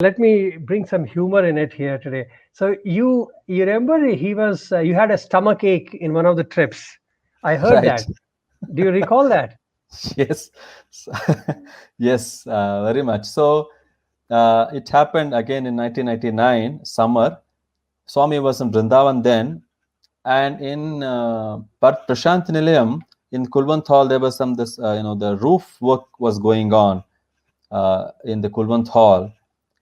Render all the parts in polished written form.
Let me bring some humor in it here today. So you remember he was you had a stomach ache in one of the trips. I heard Right. that. Do you recall that? Yes. So- yes, very much. So it happened again in 1999 summer. Swami was in Vrindavan then, and in Prashant Nilayam in Kulwant Hall there was some this the roof work was going on in the Kulwant Hall,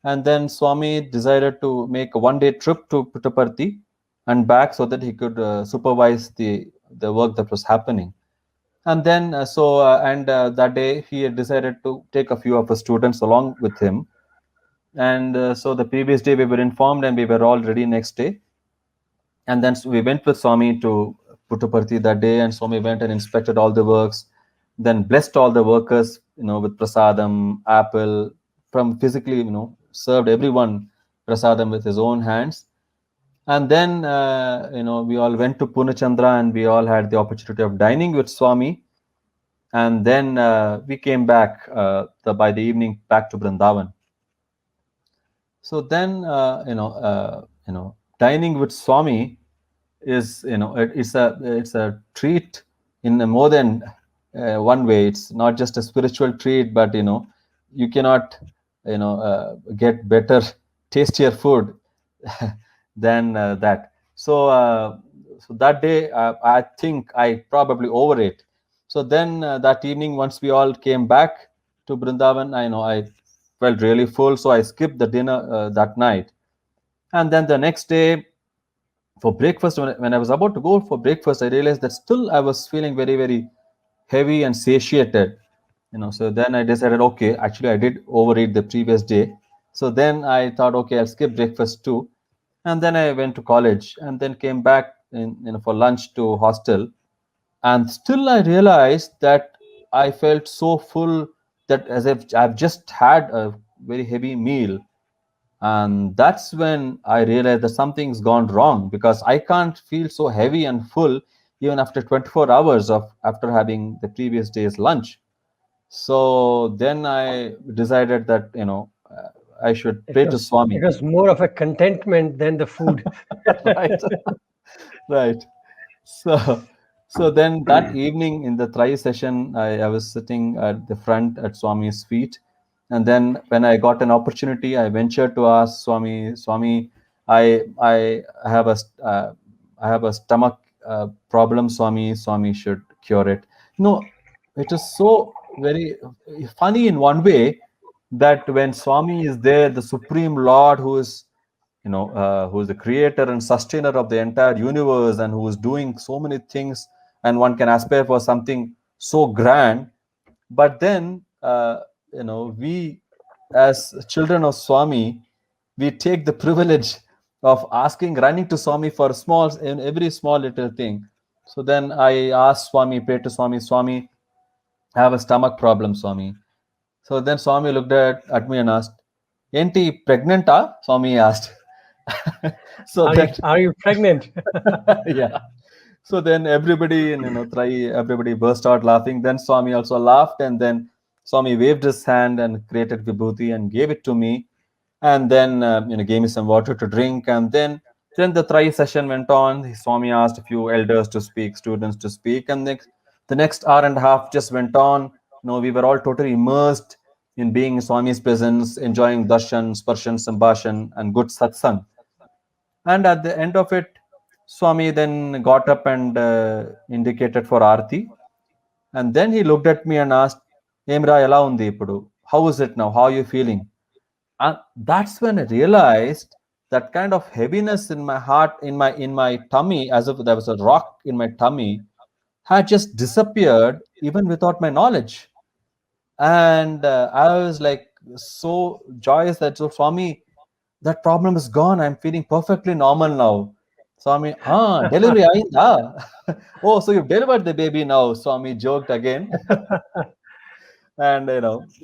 and then Swami decided to make a one-day trip to Puttaparthi and back so that he could supervise the work that was happening. And then that day he had decided to take a few of his students along with him. And so the previous day we were informed and we were all ready next day. And then we went with Swami to Puttaparthi that day, and Swami went and inspected all the works, then blessed all the workers, with prasadam, apple, from physically, served everyone prasadam with his own hands. And then, we all went to Punachandra and we all had the opportunity of dining with Swami. And then we came back by the evening back to Vrindavan. So then, dining with Swami is it's a treat in a more than one way. It's not just a spiritual treat, but you cannot get better tastier food than that. So that day I think I probably overate. So then that evening, once we all came back to Brindavan, I felt really full, so I skipped the dinner that night. And then the next day for breakfast, when I was about to go for breakfast, I realized that still I was feeling very, very heavy and satiated. So then I decided, okay, actually I did overeat the previous day. So then I thought, okay, I'll skip breakfast too. And then I went to college and then came back for lunch to hostel. And still I realized that I felt so full that as if I've just had a very heavy meal. And that's when I realized that something's gone wrong, because I can't feel so heavy and full even after 24 hours of after having the previous day's lunch. So then I decided that I should It pray to was it Swami. was more of a contentment than the food. Right. Right. So then that evening in the Thrice session, I was sitting at the front at Swami's feet. And then when I got an opportunity, I ventured to ask Swami, I have I have a stomach problem, Swami should cure it. It is so very funny in one way that when Swami is there, the Supreme Lord who is the creator and sustainer of the entire universe and who is doing so many things, and one can aspire for something so grand. But then we as children of Swami, we take the privilege of running to Swami for small in every small little thing. So then I asked Swami, pray to Swami, I have a stomach problem, Swami. So then Swami looked at me and asked, Enti pregnant? Swami asked. So Are you then, are you pregnant? yeah. So then everybody burst out laughing. Then Swami also laughed, and then Swami waved his hand and created vibhuti and gave it to me, and then gave me some water to drink, and then the Trai session went on. Swami asked a few elders to speak, students to speak, and the next hour and a half just went on. We were all totally immersed in being in Swami's presence, enjoying darshan, sparshan, sambhashan, and good satsang. And at the end of it, Swami then got up and indicated for Aarti. And then he looked at me and asked, Emra, ela undi ippudu? How is it now? How are you feeling? And that's when I realized that kind of heaviness in my heart, in my tummy, as if there was a rock in my tummy, had just disappeared even without my knowledge. And I was like so joyous that, so Swami, that problem is gone. I'm feeling perfectly normal now. Swami, delivery ainda. Oh, so you've delivered the baby now. Swami joked again. And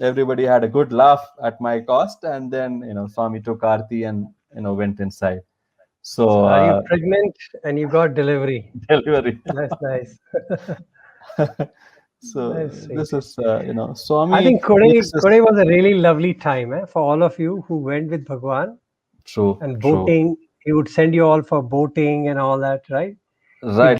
everybody had a good laugh at my cost. And then Swami took Aarti and went inside. So So are you pregnant and you got delivery? delivery. That's nice. So That's sweet. this is, I Swami think Kode makes us Kode was a really lovely time for all of you who went with Bhagwan true, and true. boating. He would send you all for boating and all that, right? He Right.